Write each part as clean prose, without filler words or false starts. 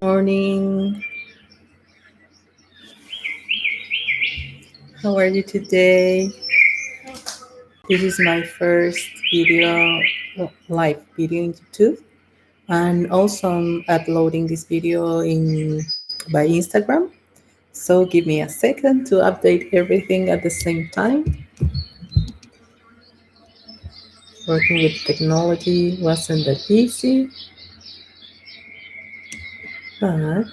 Morning. How are you today? This is my first live video in YouTube, and also I'm uploading this video in by Instagram. So give me a second to update everything at the same time. Working with technology wasn't that easy, but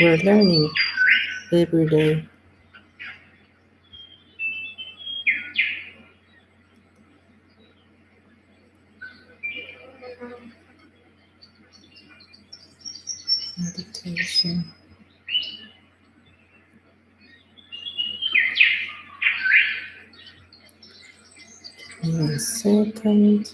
we're learning every day. Meditation. Give me a second.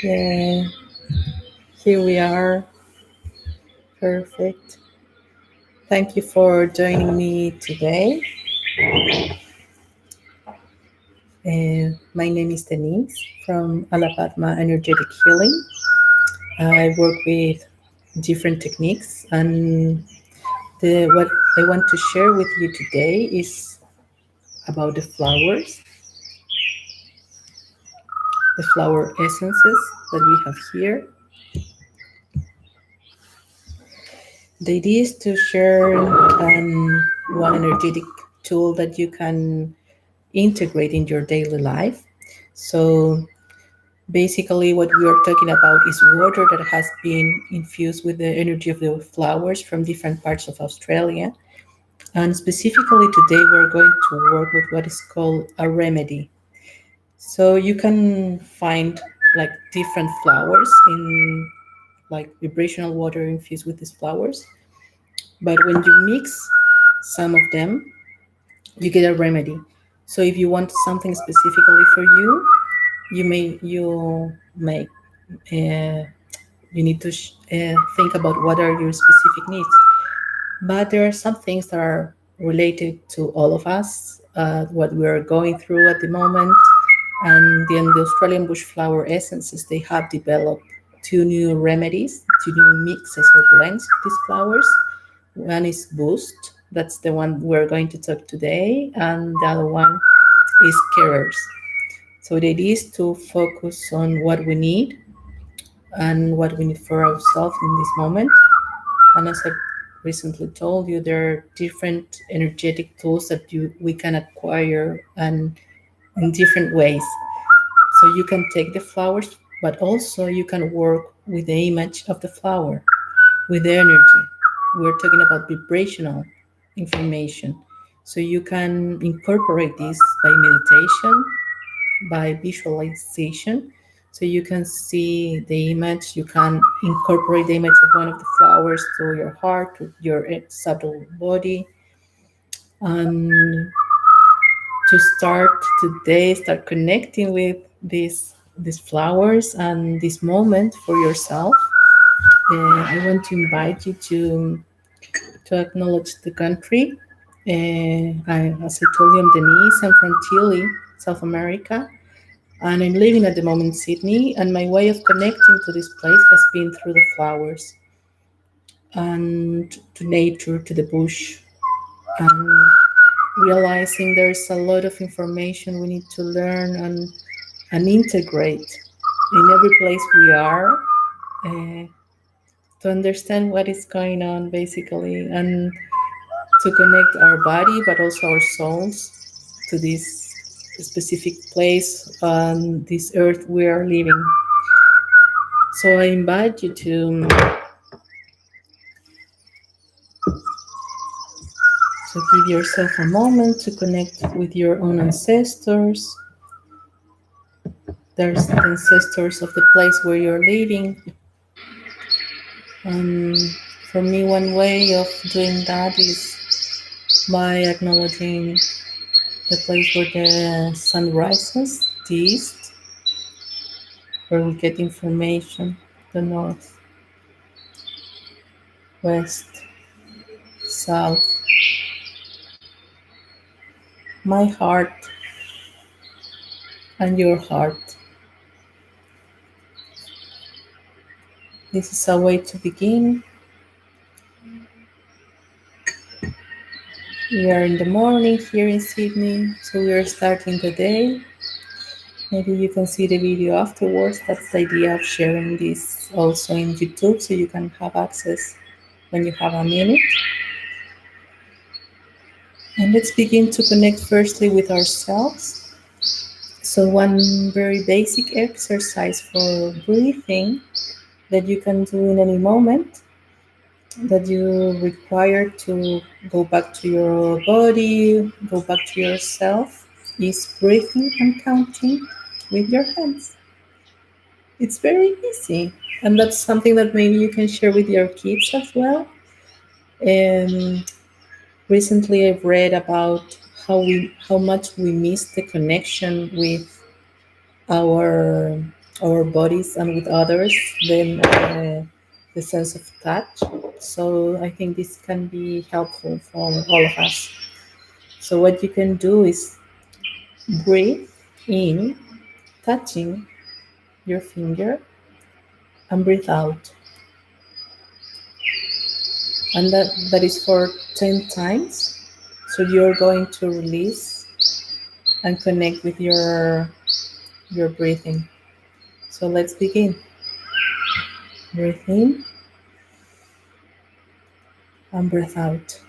Yeah, here we are. Perfect. Thank you for joining me today. My name is Denise from Alabama Energetic Healing. I work with different techniques, and what I want to share with you today is about the flower essences that we have here. The idea is to share one energetic tool that you can integrate in your daily life. So basically, what we are talking about is water that has been infused with the energy of the flowers from different parts of Australia. And specifically today, we're going to work with what is called a remedy. So you can find like different flowers in like vibrational water infused with these flowers. But when you mix some of them, you get a remedy. So if you want something specifically for you, you may you need to think about what are your specific needs. But there are some things that are related to all of us, what we are going through at the moment. And then the Australian bush flower essences, they have developed two new remedies, two new mixes or blends of these flowers. One is Boost, that's the one we're going to talk today, and the other one is Carers. So the idea is to focus on what we need and what we need for ourselves in this moment. And as I recently told you, there are different energetic tools that we can acquire and in different ways. So you can take the flowers, but also you can work with the image of the flower, with the energy. We're talking about vibrational information. So you can incorporate this by meditation, by visualization. So you can see the image, you can incorporate the image of one of the flowers to your heart, to your subtle body. And to start today, start connecting with these flowers and this moment for yourself. I want to invite you to acknowledge the country. As I told you, I'm Denise. I'm from Chile, South America, and I'm living at the moment in Sydney. And my way of connecting to this place has been through the flowers and to nature, to the bush, and realizing there's a lot of information we need to learn and integrate in every place we are, to understand what is going on basically, and to connect our body but also our souls to this specific place on this earth we are living. So I invite you to give yourself a moment to connect with your own ancestors. There's the ancestors of the place where you're living. And for me, one way of doing that is by acknowledging the place where the sun rises, the east, where we get information, the north, west, south, my heart and your heart. This is a way to begin. We are in the morning here in Sydney, so we are starting the day. Maybe you can see the video afterwards. That's the idea of sharing this also in YouTube so you can have access when you have a minute. And let's begin to connect firstly with ourselves. So, one very basic exercise for breathing that you can do in any moment that you require to go back to your body, go back to yourself, is breathing and counting with your hands. It's very easy. And that's something that maybe you can share with your kids as well. Um, Recently, I've read about how much we miss the connection with our our bodies and with others than the sense of touch. So I think this can be helpful for all of us. So what you can do is breathe in, touching your finger, and breathe out. And that is for 10 times. So you're going to release and connect with your breathing. So let's begin. Breathe in and breathe out.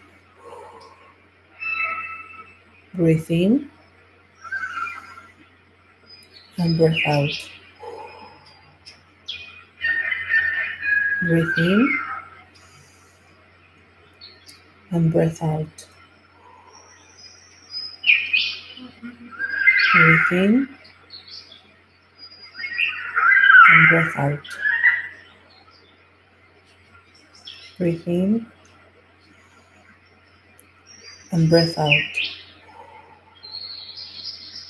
Breathe in and breathe out. Breathe in and breathe out. Breathe in and breathe out. Breathe in and breathe out.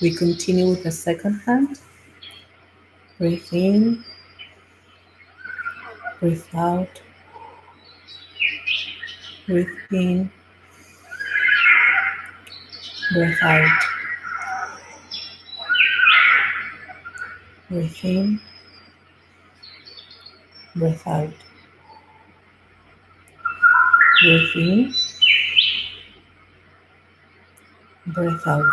We continue with the second hand. Breathe in, breathe out. Breathe in, breathe out. Breathe in, breathe out. Breathe in, breathe out.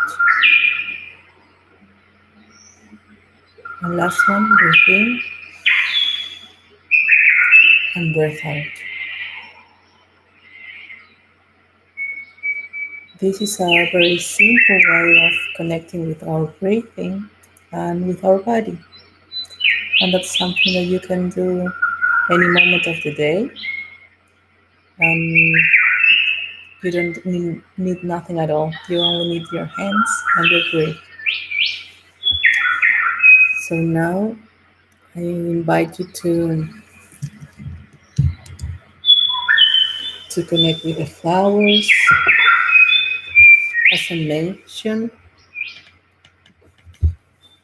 And last one, breathe in and breathe out. This is a very simple way of connecting with our breathing and with our body. And that's something that you can do any moment of the day. And you don't need nothing at all. You only need your hands and your breath. So now I invite you to connect with the flowers. As I mentioned,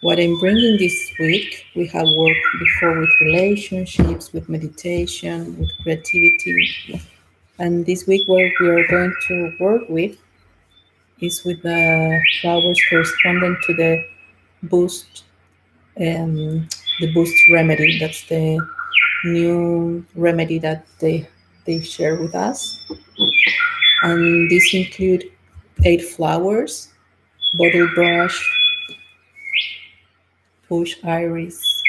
what I'm bringing this week, we have worked before with relationships, with meditation, with creativity. And this week, what we are going to work with is with the flowers corresponding to boost, the boost remedy. That's the new remedy that they share with us. And these include 8 flowers, bottle brush, bush iris,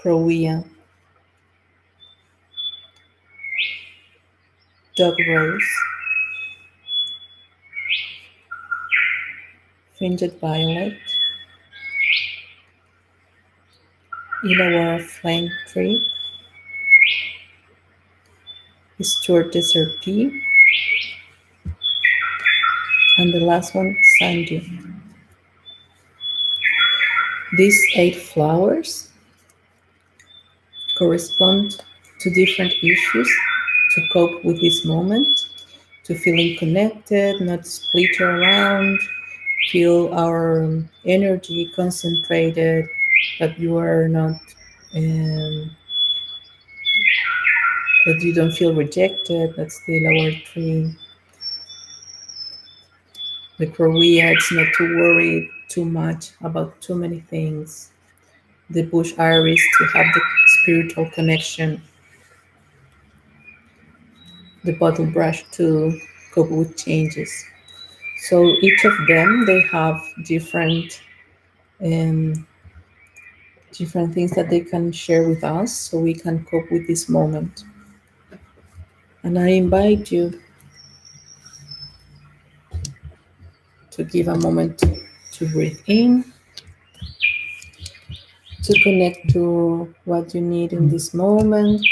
crowea, dog rose, fringed violet, Illawarra flame tree, Stuart desert pea, and the last one, Sundew. These 8 flowers correspond to different issues to cope with this moment, to feeling connected, not split around, feel our energy concentrated, that you are not um, that you don't feel rejected. That's the Illawarra tree. The Korea, it's not to worry too much about too many things. The bush iris to have the spiritual connection. The bottle brush to cope with changes. So each of them, they have um, different things that they can share with us so we can cope with this moment. And I invite you to give a moment to breathe in, to connect to what you need in this moment.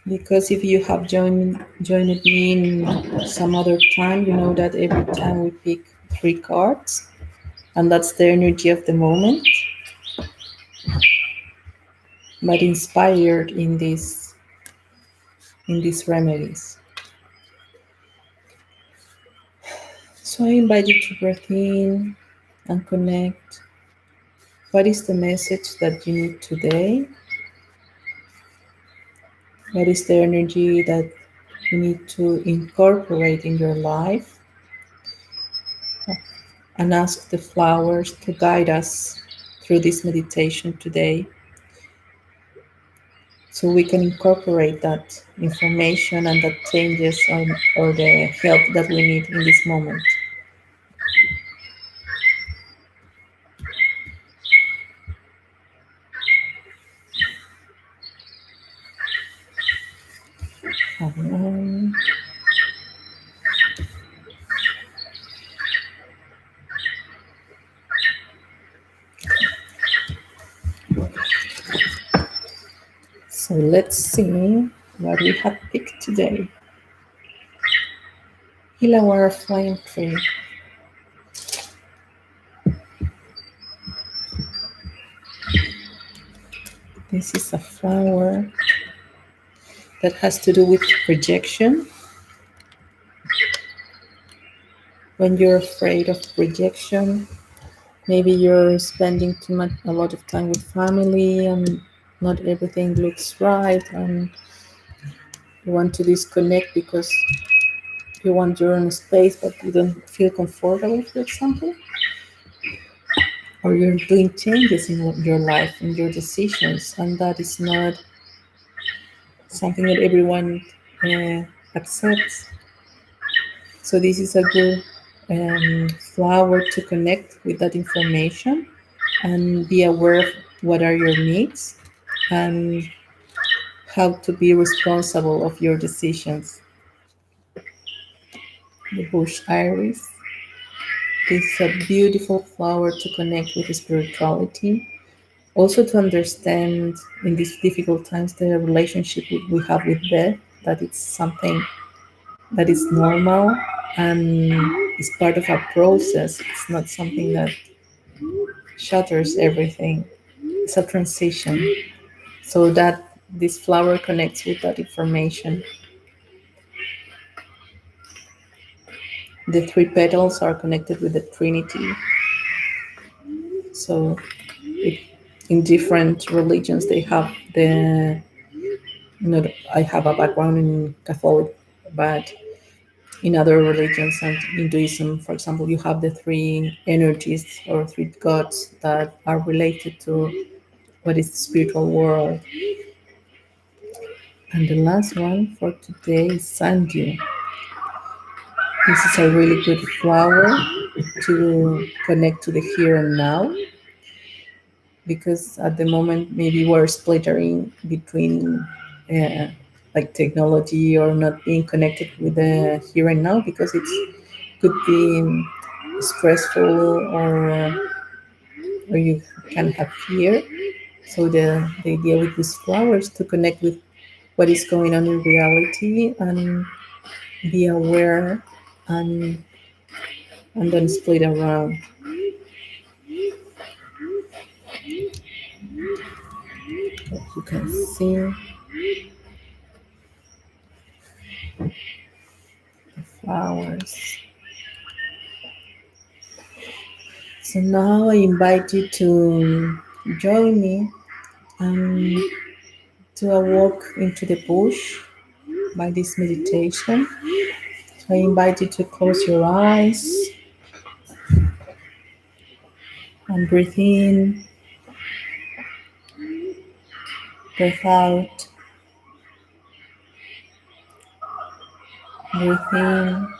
Because if you have joined me in some other time, you know that every time we pick three cards, and that's the energy of the moment, but inspired in these remedies. So I invite you to breathe in and connect. What is the message that you need today? What is the energy that you need to incorporate in your life? And ask the flowers to guide us through this meditation today so we can incorporate that information and that changes or the help that we need in this moment. Um, so let's see what we have picked today. Illawarra flame tree. This is a flower that has to do with rejection. When you're afraid of rejection, maybe you're spending too much, a lot of time with family, and not everything looks right, and you want to disconnect because you want your own space, but you don't feel comfortable, for example, or you're doing changes in your life, in your decisions, and that is not something that everyone uh, accepts. So this is a good flower to connect with that information and be aware of what are your needs and how to be responsible of your decisions. The bush iris is a beautiful flower to connect with spirituality, also to understand in these difficult times the relationship we have with death, that it's something that is normal and is part of a process. It's not something that shatters everything. It's a transition. So that this flower connects with that information. The three petals are connected with the Trinity. So it, in different religions, they have the. Not, I have a background in Catholic, but in other religions and Hinduism, for example, you have the three energies or three gods that are related to what is the spiritual world. And the last one for today is Sundew. This is a really good flower to connect to the here and now, because at the moment maybe we're splittering between uh, like technology or not being connected with the here and now because it could be stressful or you can have fear. So the idea with these flowers to connect with what is going on in reality and be aware and and then split around. You can see flowers. So now I invite you to join me and do a walk into the bush by this meditation. So I invite you to close your eyes and breathe in, breathe out, breathe in,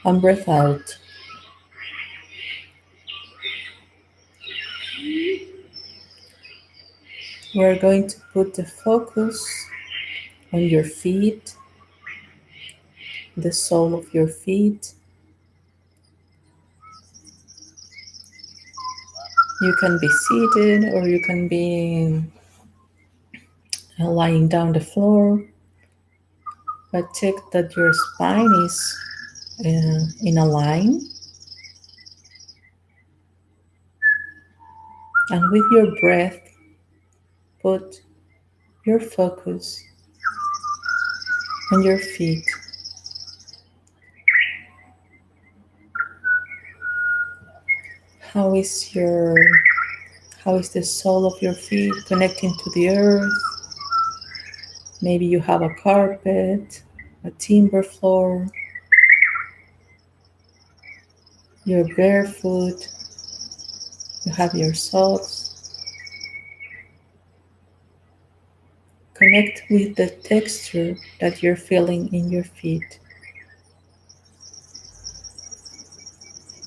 and breathe out. We're going to put the focus on your feet, the sole of your feet. You can be seated or you can be lying down the floor, but check that your spine is in a line. And with your breath, put your focus on your feet. How is your how is the sole of your feet connecting to the earth? Maybe you have a carpet, a timber floor, you're barefoot, you have your socks. Connect with the texture that you're feeling in your feet.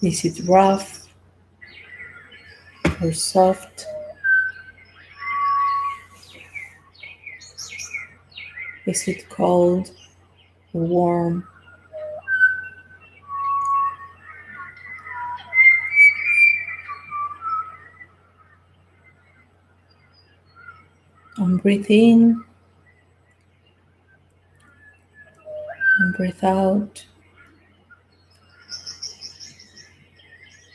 Is it rough or soft? Is it cold or warm? And breathe in and breathe out.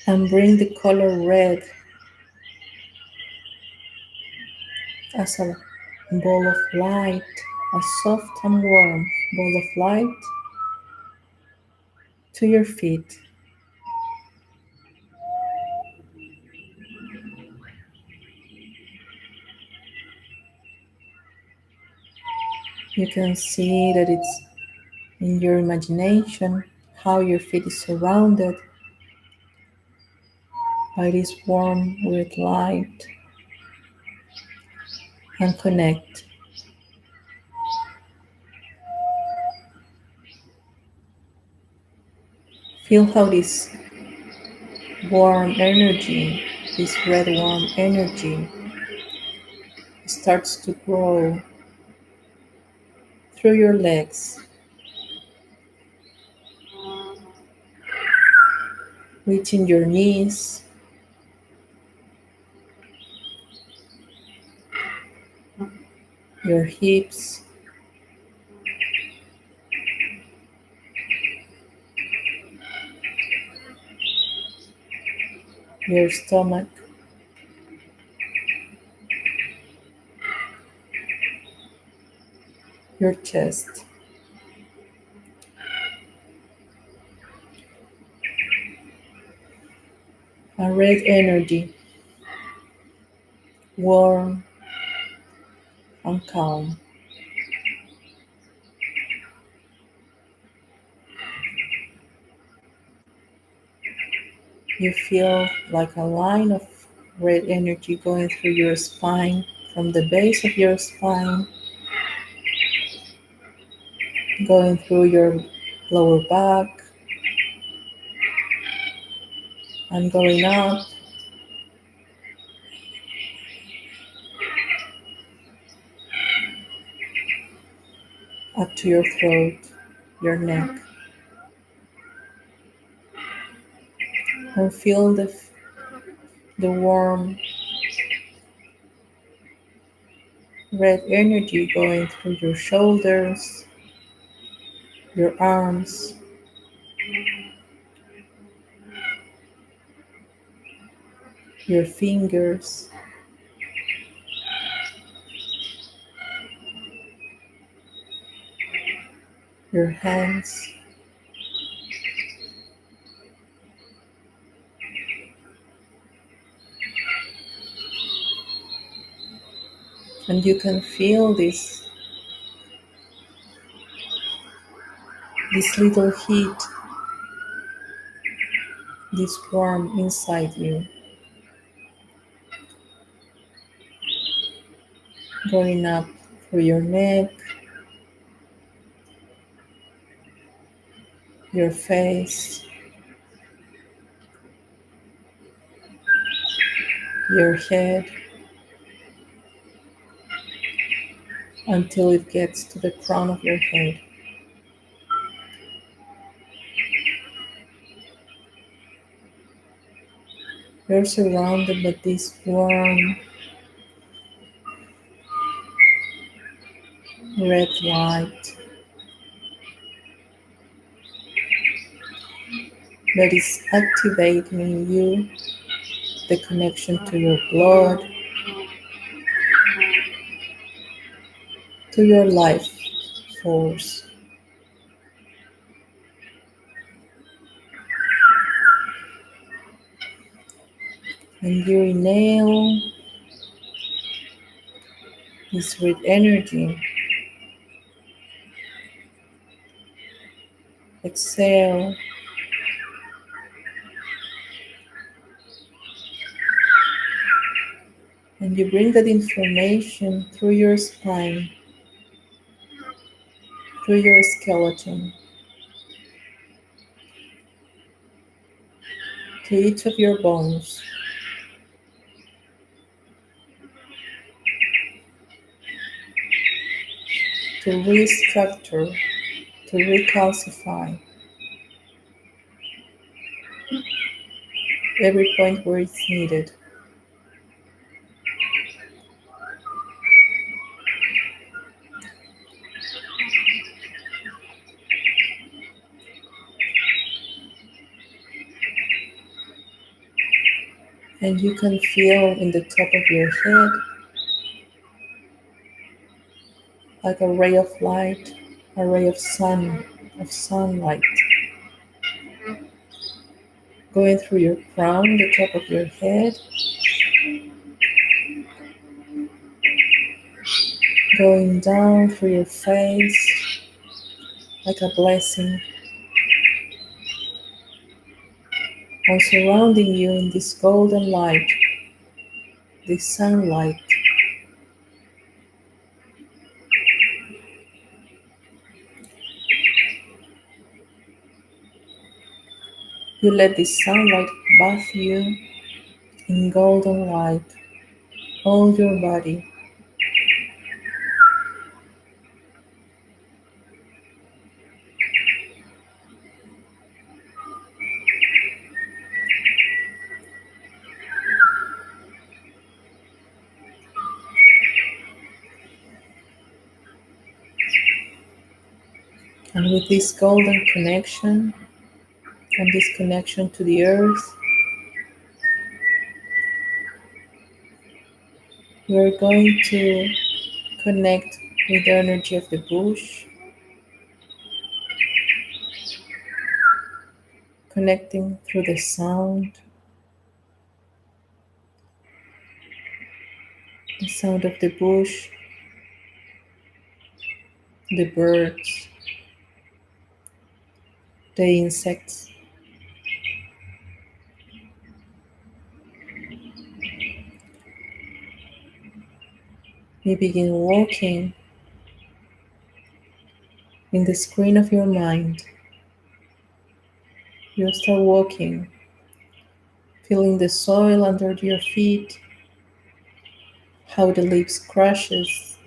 And bring the color red as a ball of light, a soft and warm ball of light to your feet. You can see that it's in your imagination how your feet is surrounded by this warm red light, and connect. Feel how this warm energy, this red warm energy, starts to grow through your legs, reaching your knees, your hips, your stomach, your chest. A red energy, warm and calm. You feel like a line of red energy going through your spine, from the base of your spine, going through your lower back, and going up to your throat, your neck. And feel the warm red energy going through your shoulders, your arms, your fingers, your hands, And you can feel this little heat, this warmth inside you, going up through your neck, your face, your head, until it gets to the crown of your head. You're surrounded by this warm red light that is activating in you the connection to your blood, to your life force. And you inhale this red energy, exhale, and you bring that information through your spine, through your skeleton, to each of your bones, to restructure, to recalcify every point where it's needed. And you can feel in the top of your head like a ray of light, a ray of sunlight, going through your crown, the top of your head, going down through your face like a blessing, and surrounding you in this golden light, this sunlight. You let this sunlight bath you in golden light, all your body. And with this golden connection and this connection to the earth, we're going to connect with the energy of the bush, connecting through the sound of the bush, the birds, the insects. You begin walking in the screen of your mind. You start walking, feeling the soil under your feet, how the leaves crushes,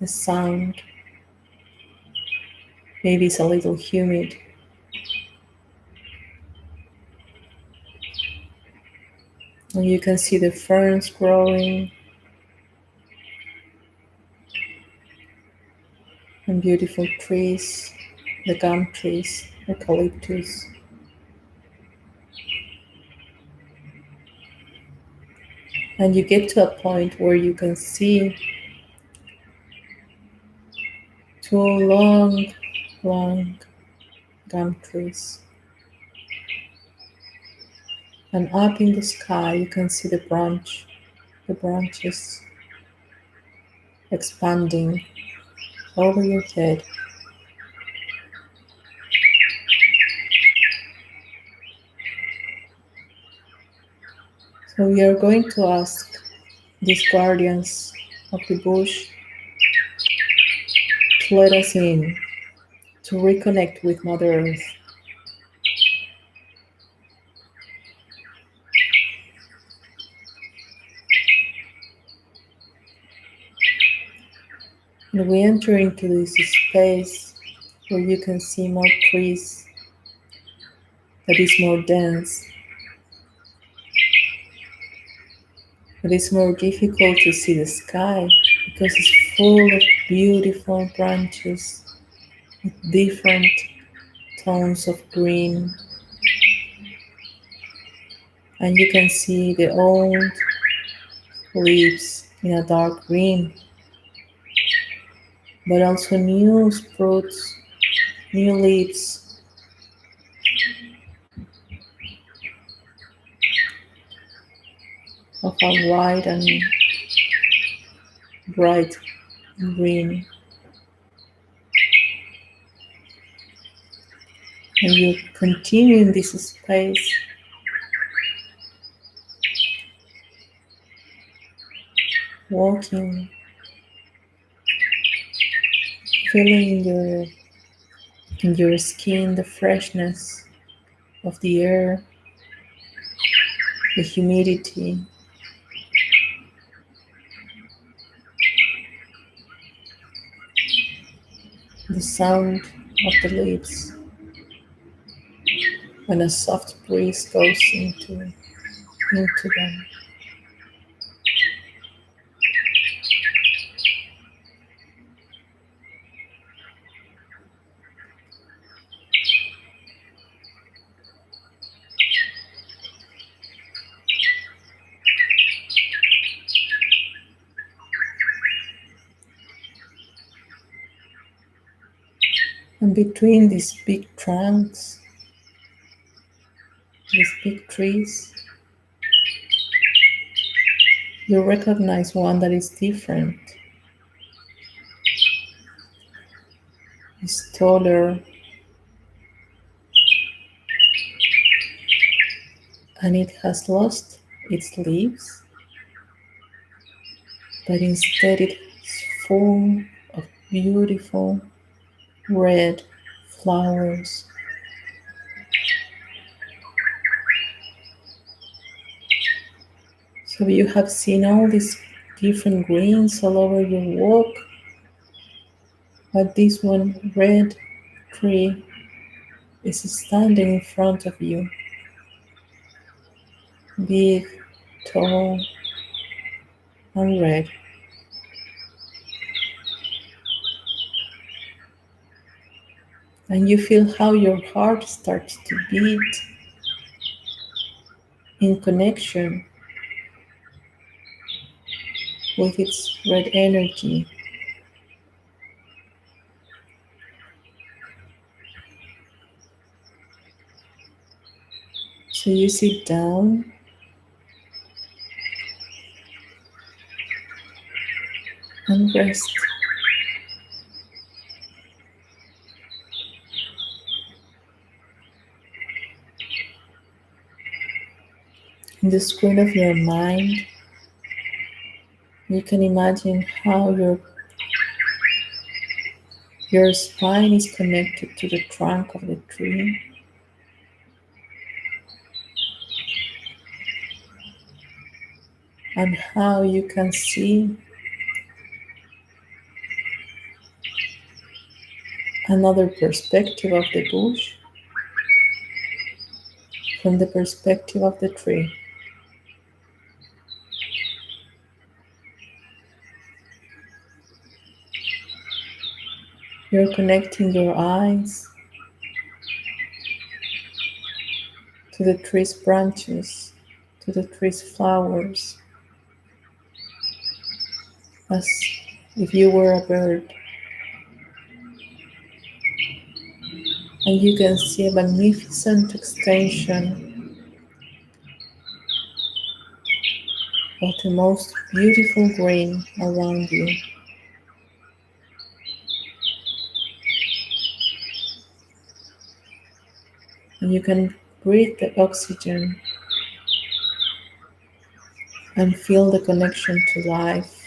the sound. Maybe it's a little humid. And you can see the ferns growing and beautiful trees, the gum trees, eucalyptus. And you get to a point where you can see two long gum trees. And up in the sky, you can see the branches. expanding over your head. So we are going to ask these guardians of the bush to let us in, to reconnect with Mother Earth. And we enter into this space where you can see more trees, that is more dense, that is more difficult to see the sky because it's full of beautiful branches with different tones of green. And you can see the old leaves in a dark green, but also new sprouts, new leaves of a white and bright green. And you continue in this space, walking, feeling in your skin the freshness of the air, the humidity, the sound of the leaves when a soft breeze goes into them. And between these big trunks, these big trees, you recognize one that is different. It's taller and it has lost its leaves, but instead it's full of beautiful red flowers. So you have seen all these different greens all over your walk, but this one red tree is standing in front of you, big, tall, and red. And you feel how your heart starts to beat in connection with its red energy. So you sit down and rest. In the screen of your mind, you can imagine how your spine is connected to the trunk of the tree. And how you can see another perspective of the bush from the perspective of the tree. You're connecting your eyes to the tree's branches, to the tree's flowers, as if you were a bird. And you can see a magnificent extension of the most beautiful green around you. And you can breathe the oxygen and feel the connection to life.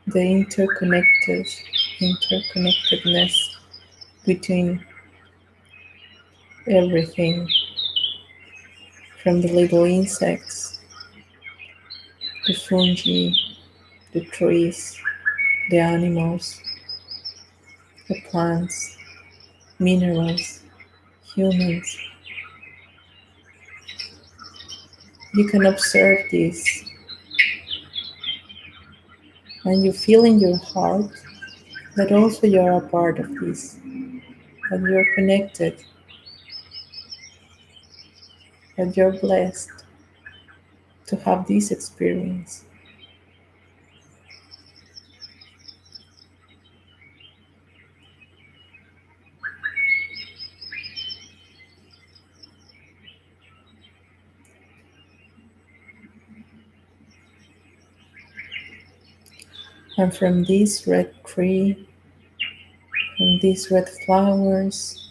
The interconnectedness between everything, from the little insects, the fungi, the trees, the animals, the plants, minerals, humans. You can observe this and you feel in your heart that also you're a part of this, that you're connected, that you're blessed to have this experience. And from this red tree, from these red flowers,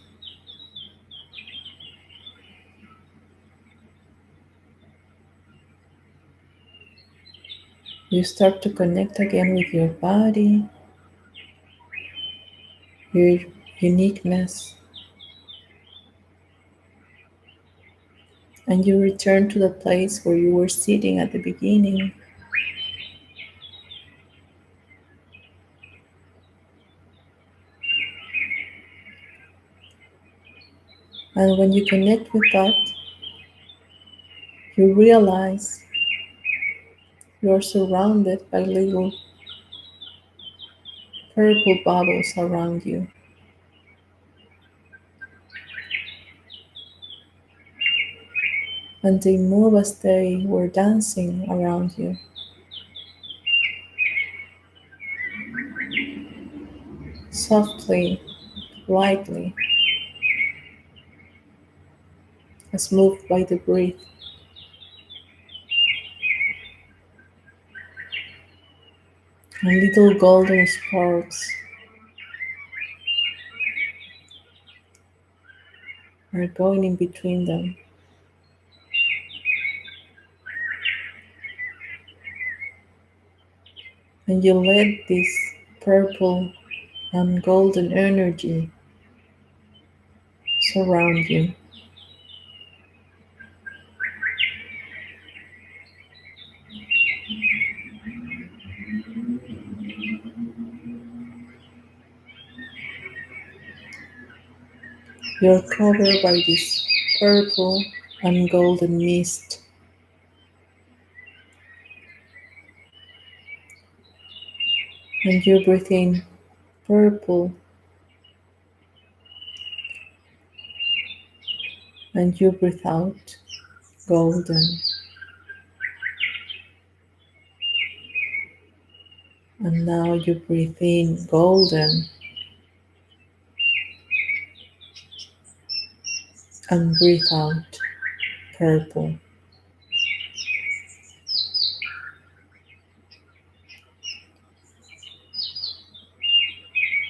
you start to connect again with your body, your uniqueness, and you return to the place where you were sitting at the beginning. And when you connect with that, you realize you are surrounded by little purple bubbles around you. And they move as they were dancing around you. Softly, lightly, as moved by the breath. And little golden sparks are going in between them. And you let this purple and golden energy surround you. You're covered by this purple and golden mist, and you breathe in purple and you breathe out golden. And now you breathe in golden and breathe out purple.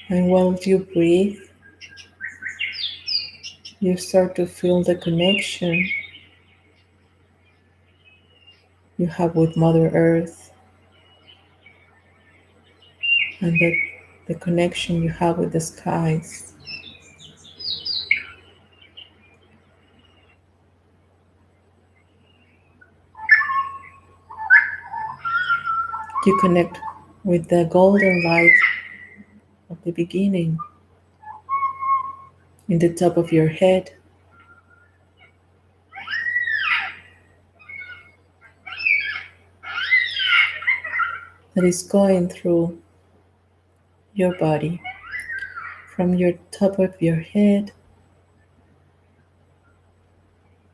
And while you breathe, you start to feel the connection you have with Mother Earth and the connection you have with the skies. You connect with the golden light of the beginning in the top of your head, that is going through your body, from your top of your head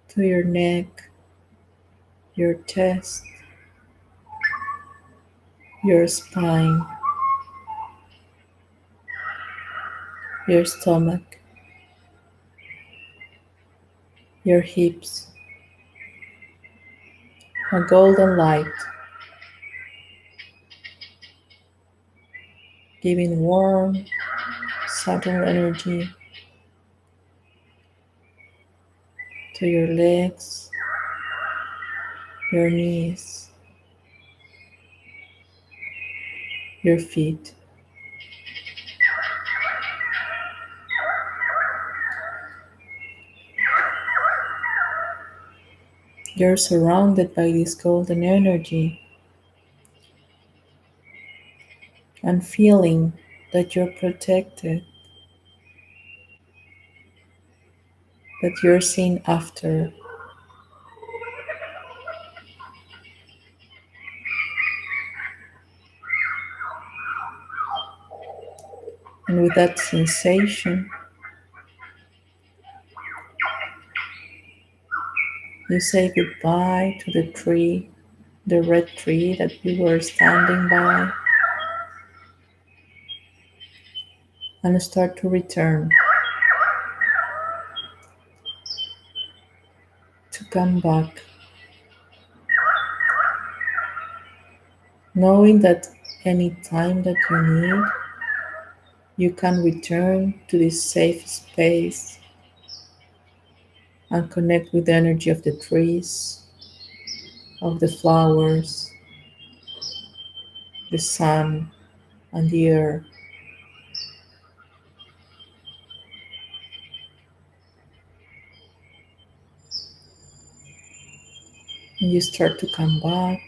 to your neck, your chest, your spine, your stomach, your hips. A golden light giving warm, subtle energy to your legs, your knees, your feet. You're surrounded by this golden energy and feeling that you're protected, that you're seen after. And with that sensation, you say goodbye to the tree, the red tree that you were standing by, and start to return, to come back, knowing that any time that you need, you can return to this safe space and connect with the energy of the trees, of the flowers, the sun, and the earth. And you start to come back,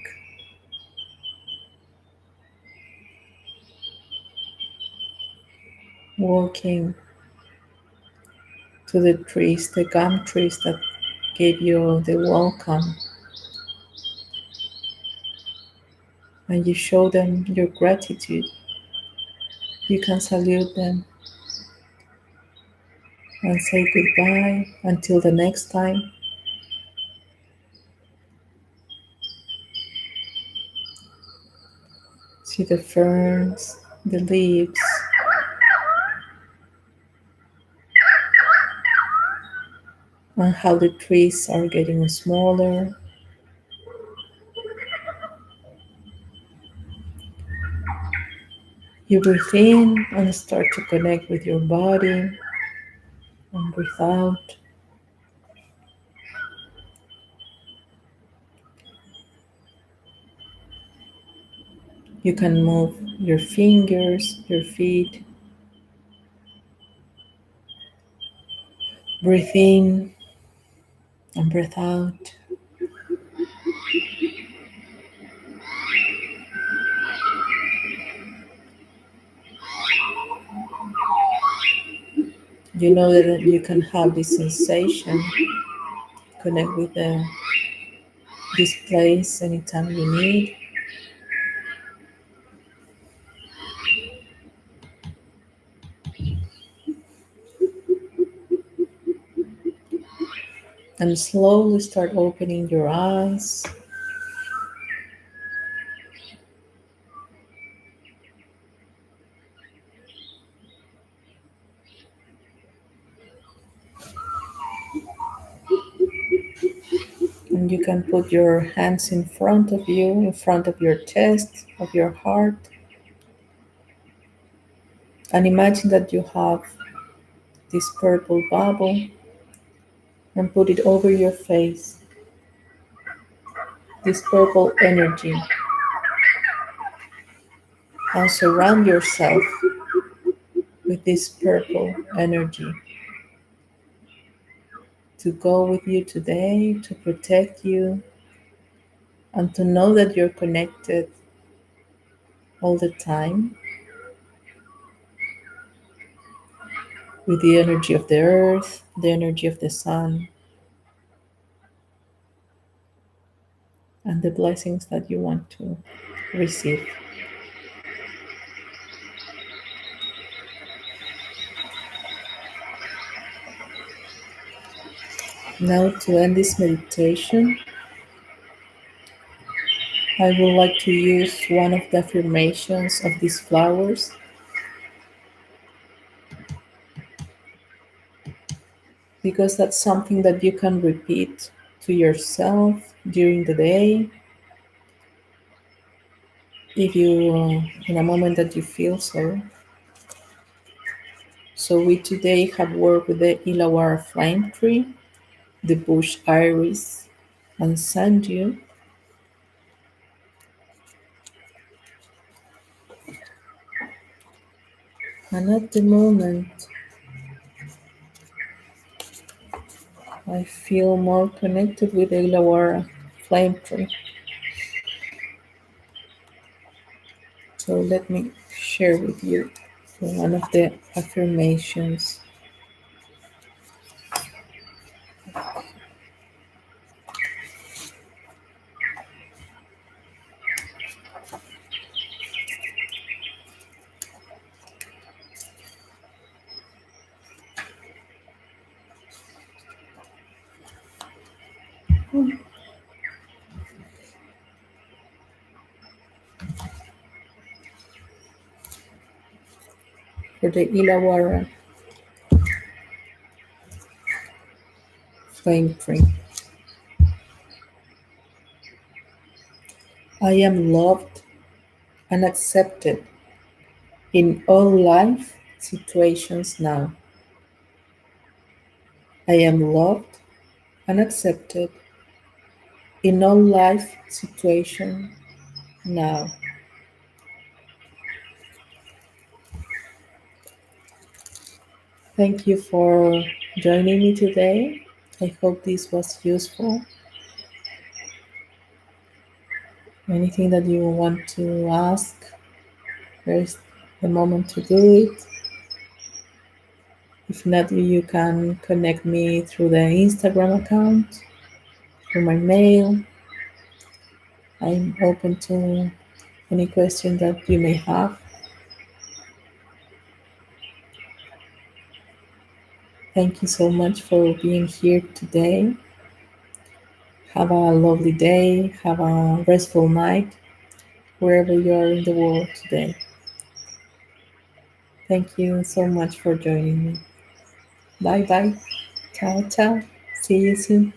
walking to the trees, the gum trees that gave you the welcome, and you show them your gratitude. You can salute them and say goodbye until the next time. See the ferns, the leaves, and how the trees are getting smaller. You breathe in and start to connect with your body, and breathe out. You can move your fingers, your feet. Breathe in and breathe out. You know that you can have this sensation, connect with this place anytime you need. And slowly start opening your eyes. And you can put your hands in front of you, in front of your chest, of your heart. And imagine that you have this purple bubble and put it over your face. This purple energy. And surround yourself with this purple energy to go with you today, to protect you, and to know that you're connected all the time with the energy of the earth, the energy of the sun, and the blessings that you want to receive. Now, to end this meditation, I would like to use one of the affirmations of these flowers, because that's something that you can repeat to yourself during the day. if you, in a moment that you feel so. So we today have worked with the Illawarra flame tree, the bush iris, and Sundew. And at the moment, I feel more connected with the Illawarra flame tree. So let me share with you one of the affirmations for the Illawarra flame tree. I am loved and accepted in all life situations now. I am loved and accepted in all life situations now. Thank you for joining me today. I hope this was useful. Anything that you want to ask, there's the moment to do it. If not, you can connect me through the Instagram account, through my mail. I'm open to any question that you may have. Thank you so much for being here today. Have a lovely day. Have a restful night wherever you are in the world today. Thank you so much for joining me. Bye bye. Ciao, ciao. See you soon.